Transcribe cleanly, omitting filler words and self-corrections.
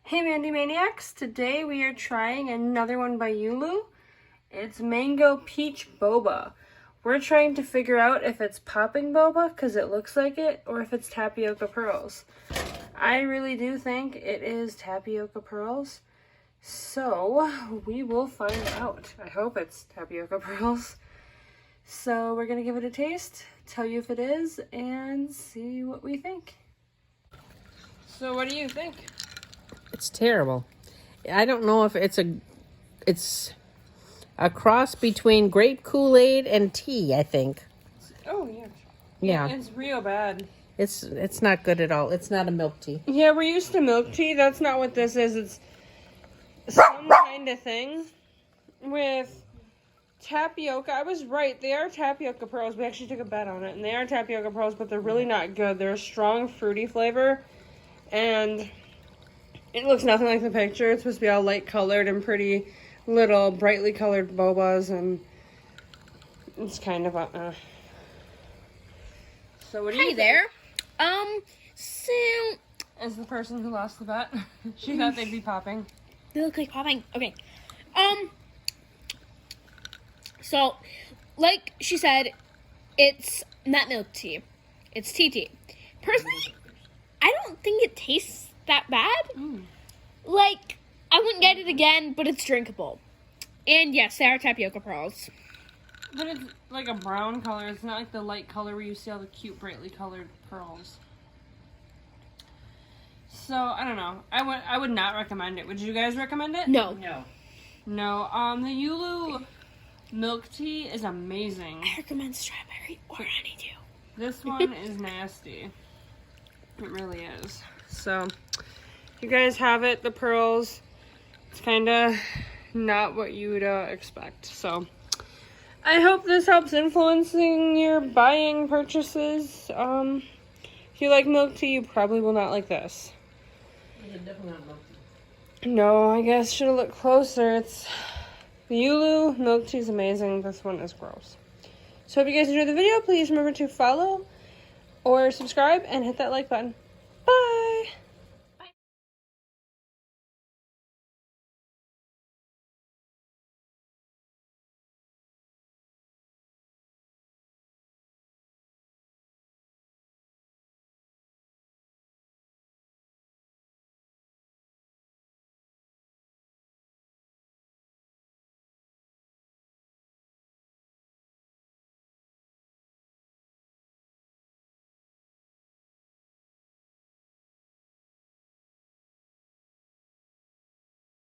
Hey Mandi maniacs, today we are trying another one by Yulu. It's mango peach boba. We're trying to figure out if it's popping boba because it looks like it or if it's tapioca pearls. I really do think it is tapioca pearls. So we will find out. I hope it's tapioca pearls. So we're going to give it a taste, tell you if it is, and see what we think. So what do you think? It's terrible. I don't know if it's a cross between grape Kool-Aid and tea, I think. Oh, yeah. Yeah. It's real bad. It's not good at all. It's not a milk tea. Yeah, we're used to milk tea. That's not what this is. It's some kind of thing with tapioca. I was right. They are tapioca pearls. We actually took a bet on it. And they are tapioca pearls, but they're really not good. They're a strong fruity flavor. And it looks nothing like the picture. It's supposed to be all light colored and pretty little brightly colored bobas. And it's kind of a... So what do you think? There. So As the person who lost the bet, she thought they'd be popping. they look like popping. Okay. So, like she said, it's not milk tea. It's tea. Personally, I don't think it tastes that bad. Like, I wouldn't get it again, but it's drinkable. And yes, they are tapioca pearls. But it's like a brown color. It's not like the light color where you see all the cute, brightly colored pearls. So, I don't know. I would not recommend it. Would you guys recommend it? No. No. The Yulu milk tea is amazing. I recommend strawberry or honeydew. This one is nasty. It really is. So, you guys have it, the pearls. It's kind of not what you would expect. So, I hope this helps influencing your buying purchases. If you like milk tea, you probably will not like this. It's definitely not milk tea. No, I guess should have looked closer. It's the Yulu milk tea is amazing. This one is gross. So hope you guys enjoyed the video. Please remember to follow or subscribe and hit that like button. Bye!